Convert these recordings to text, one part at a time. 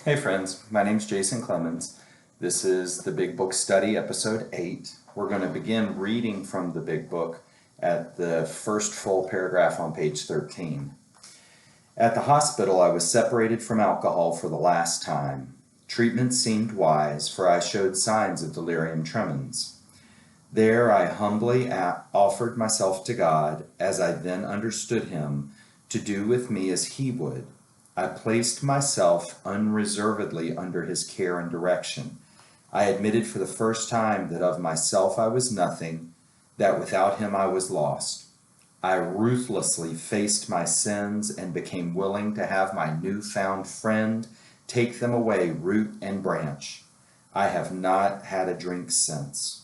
Hey friends, my name's Jason Clemens. This is the Big Book Study, episode 8. We're going to begin reading from the Big Book at the first full paragraph on page 13. At the hospital, I was separated from alcohol for the last time. Treatment seemed wise, for I showed signs of delirium tremens. There I humbly offered myself to God, as I then understood Him, to do with me as He would. I placed myself unreservedly under His care and direction. I admitted for the first time that of myself I was nothing, that without Him I was lost. I ruthlessly faced my sins and became willing to have my newfound friend take them away root and branch. I have not had a drink since.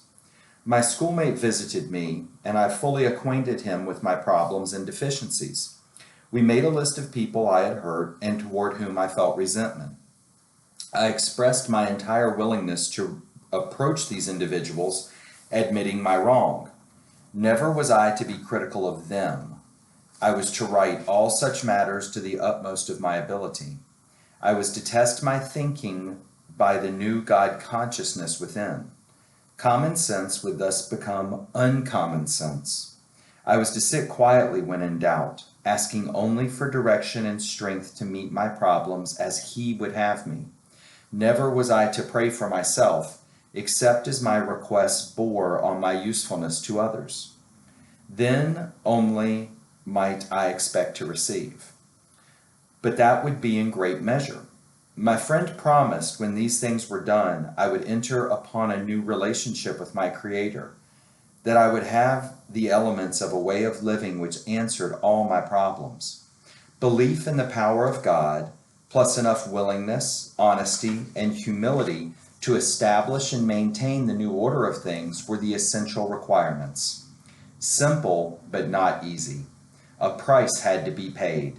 My schoolmate visited me, and I fully acquainted him with my problems and deficiencies. We made a list of people I had hurt and toward whom I felt resentment. I expressed my entire willingness to approach these individuals, admitting my wrong. Never was I to be critical of them. I was to right all such matters to the utmost of my ability. I was to test my thinking by the new God consciousness within. Common sense would thus become uncommon sense. I was to sit quietly when in doubt, asking only for direction and strength to meet my problems as He would have me. Never was I to pray for myself, except as my requests bore on my usefulness to others. Then only might I expect to receive. But that would be in great measure. My friend promised when these things were done, I would enter upon a new relationship with my Creator, that I would have the elements of a way of living which answered all my problems. Belief in the power of God, plus enough willingness, honesty, and humility to establish and maintain the new order of things were the essential requirements. Simple, but not easy. A price had to be paid.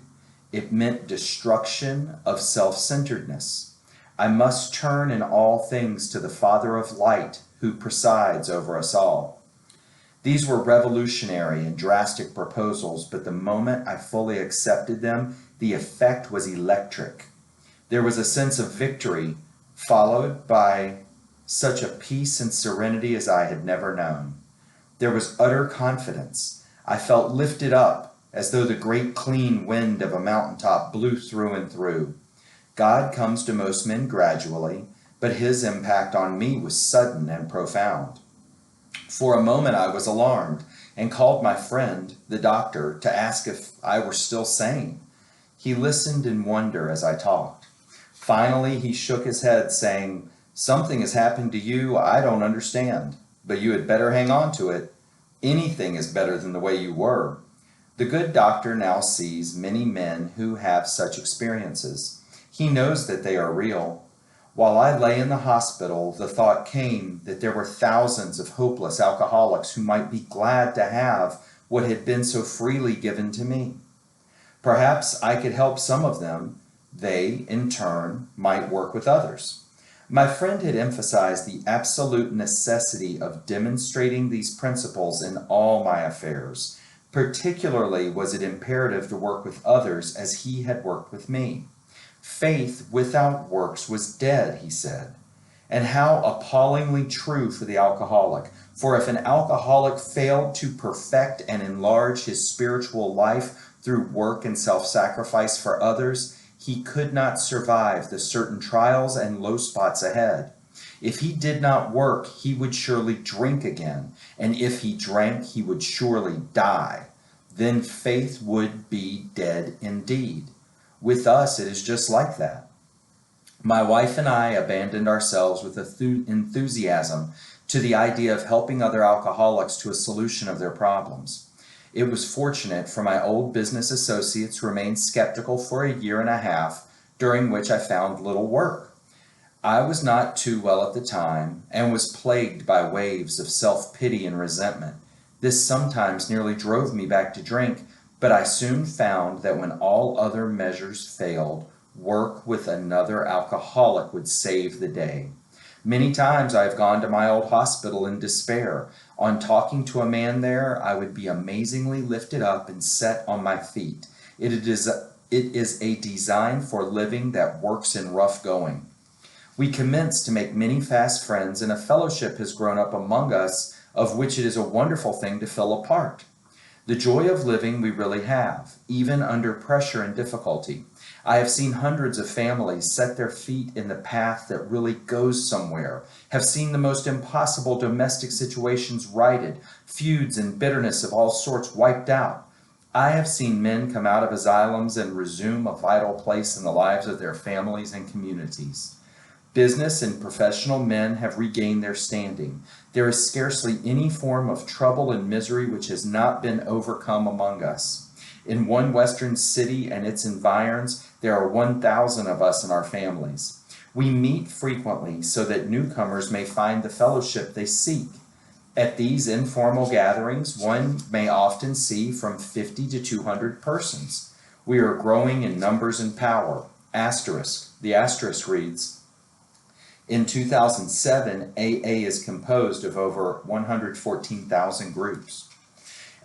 It meant destruction of self-centeredness. I must turn in all things to the Father of light, who presides over us all. These were revolutionary and drastic proposals, but the moment I fully accepted them, the effect was electric. There was a sense of victory, followed by such a peace and serenity as I had never known. There was utter confidence. I felt lifted up, as though the great clean wind of a mountaintop blew through and through. God comes to most men gradually, but His impact on me was sudden and profound. For a moment I was alarmed and called my friend, the doctor, to ask if I were still sane. He listened in wonder as I talked. Finally, he shook his head, saying, "Something has happened to you I don't understand, but you had better hang on to it. Anything is better than the way you were." The good doctor now sees many men who have such experiences. He knows that they are real. While I lay in the hospital, the thought came that there were thousands of hopeless alcoholics who might be glad to have what had been so freely given to me. Perhaps I could help some of them. They, in turn, might work with others. My friend had emphasized the absolute necessity of demonstrating these principles in all my affairs. Particularly was it imperative to work with others as he had worked with me. Faith without works was dead, he said. And how appallingly true for the alcoholic. For if an alcoholic failed to perfect and enlarge his spiritual life through work and self-sacrifice for others, he could not survive the certain trials and low spots ahead. If he did not work, he would surely drink again. And if he drank, he would surely die. Then faith would be dead indeed. With us, it is just like that. My wife and I abandoned ourselves with enthusiasm to the idea of helping other alcoholics to a solution of their problems. It was fortunate, for my old business associates remained skeptical for a year and a half, during which I found little work. I was not too well at the time, and was plagued by waves of self-pity and resentment. This sometimes nearly drove me back to drink, but I soon found that when all other measures failed, work with another alcoholic would save the day. Many times I have gone to my old hospital in despair. On talking to a man there, I would be amazingly lifted up and set on my feet. It It is a design for living that works in rough going. We commence to make many fast friends, and a fellowship has grown up among us of which it is a wonderful thing to feel a part. The joy of living we really have, even under pressure and difficulty. I have seen hundreds of families set their feet in the path that really goes somewhere, have seen the most impossible domestic situations righted, feuds and bitterness of all sorts wiped out. I have seen men come out of asylums and resume a vital place in the lives of their families and communities. Business and professional men have regained their standing. There is scarcely any form of trouble and misery which has not been overcome among us. In one western city and its environs, there are 1,000 of us in our families. We meet frequently so that newcomers may find the fellowship they seek. At these informal gatherings, one may often see from 50 to 200 persons. We are growing in numbers and power. The asterisk reads, in 2007, AA is composed of over 114,000 groups.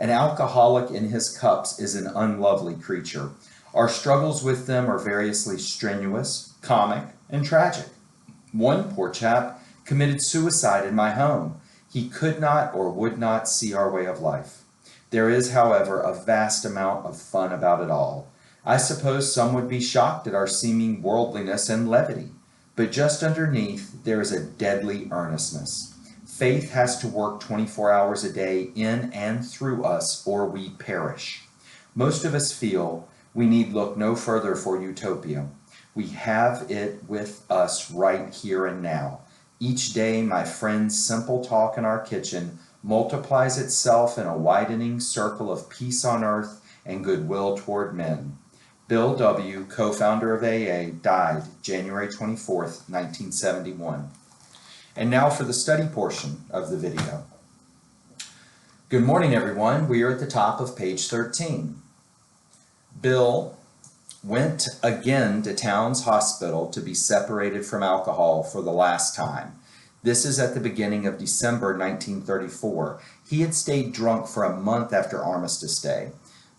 An alcoholic in his cups is an unlovely creature. Our struggles with them are variously strenuous, comic, and tragic. One poor chap committed suicide in my home. He could not or would not see our way of life. There is, however, a vast amount of fun about it all. I suppose some would be shocked at our seeming worldliness and levity. But just underneath, there is a deadly earnestness. Faith has to work 24 hours a day in and through us, or we perish. Most of us feel we need look no further for utopia. We have it with us right here and now. Each day, my friend's simple talk in our kitchen multiplies itself in a widening circle of peace on earth and goodwill toward men. Bill W., co-founder of AA, died January 24th, 1971. And now for the study portion of the video. Good morning, everyone. We are at the top of page 13. Bill went again to Towns Hospital to be separated from alcohol for the last time. This is at the beginning of December 1934. He had stayed drunk for a month after Armistice Day.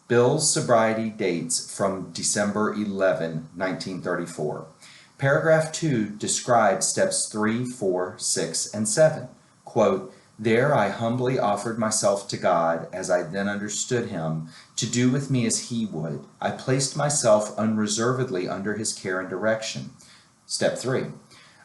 Bill's sobriety dates from December 11, 1934. Paragraph 2 describes steps 3, 4, 6, and 7. Quote, there I humbly offered myself to God, as I then understood him, to do with me as he would. I placed myself unreservedly under his care and direction. Step 3.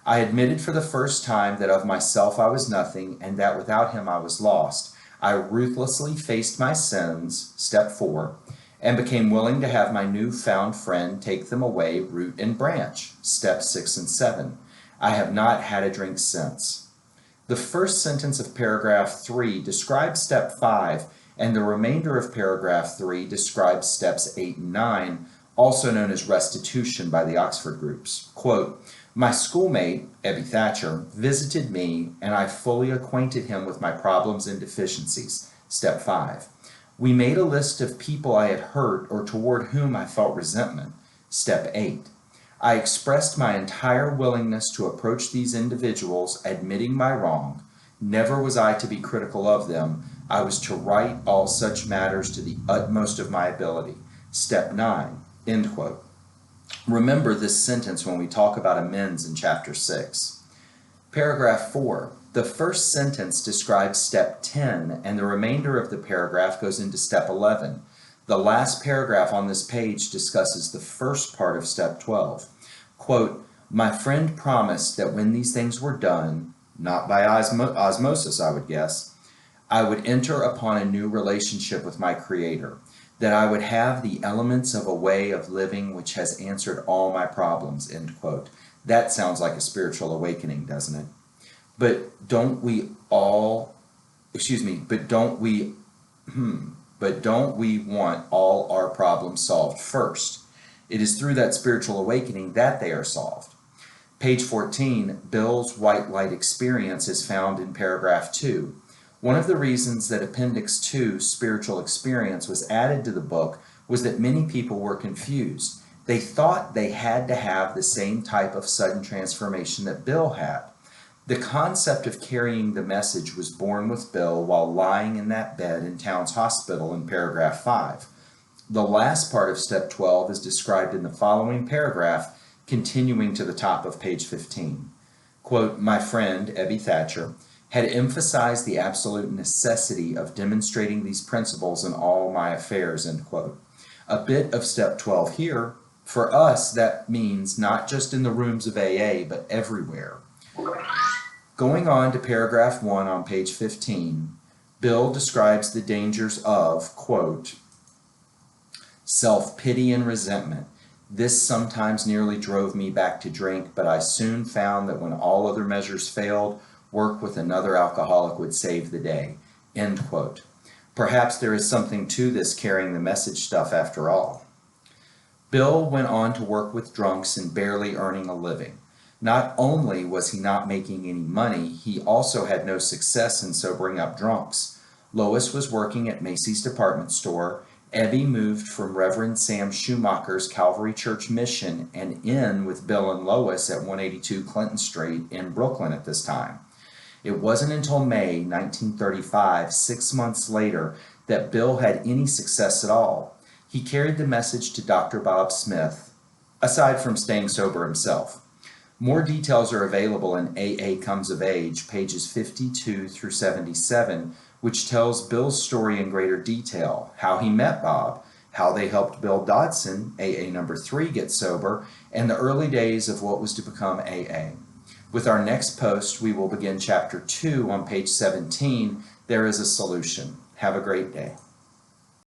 I admitted for the first time that of myself I was nothing, and that without him I was lost. I ruthlessly faced my sins, step 4, and became willing to have my new-found friend take them away root and branch, steps 6 and 7. I have not had a drink since. The first sentence of paragraph 3 describes step 5, and the remainder of paragraph 3 describes steps 8 and 9, also known as restitution by the Oxford groups. Quote, my schoolmate, Ebby Thatcher, visited me, and I fully acquainted him with my problems and deficiencies. Step 5. We made a list of people I had hurt or toward whom I felt resentment. Step 8. I expressed my entire willingness to approach these individuals, admitting my wrong. Never was I to be critical of them. I was to right all such matters to the utmost of my ability. Step 9. End quote. Remember this sentence when we talk about amends in chapter 6. Paragraph 4. The first sentence describes step 10, and the remainder of the paragraph goes into step 11. The last paragraph on this page discusses the first part of step 12. Quote, my friend promised that when these things were done, not by osmosis I would guess, I would enter upon a new relationship with my Creator, that I would have the elements of a way of living which has answered all my problems, end quote. That sounds like a spiritual awakening, doesn't it? But don't we want all our problems solved first? It is through that spiritual awakening that they are solved. Page 14, Bill's white light experience is found in paragraph 2. One of the reasons that Appendix 2, Spiritual Experience, was added to the book was that many people were confused. They thought they had to have the same type of sudden transformation that Bill had. The concept of carrying the message was born with Bill while lying in that bed in Towns Hospital in paragraph 5. The last part of step 12 is described in the following paragraph, continuing to the top of page 15. Quote, my friend, Ebby Thatcher, had emphasized the absolute necessity of demonstrating these principles in all my affairs, end quote. A bit of step 12 here. For us, that means not just in the rooms of AA, but everywhere. Going on to paragraph 1 on page 15, Bill describes the dangers of, quote, self-pity and resentment. This sometimes nearly drove me back to drink, but I soon found that when all other measures failed, work with another alcoholic would save the day, end quote. Perhaps there is something to this carrying the message stuff after all. Bill went on to work with drunks and barely earning a living. Not only was he not making any money, he also had no success in sobering up drunks. Lois was working at Macy's department store. Ebby moved from Reverend Sam Schumacher's Calvary Church Mission and in with Bill and Lois at 182 Clinton Street in Brooklyn at this time. It wasn't until May 1935, 6 months later, that Bill had any success at all. He carried the message to Dr. Bob Smith, aside from staying sober himself. More details are available in AA Comes of Age, pages 52 through 77, which tells Bill's story in greater detail, how he met Bob, how they helped Bill Dodson, AA number 3, get sober, and the early days of what was to become AA. With our next post, we will begin chapter 2 on page 17, There is a Solution. Have a great day.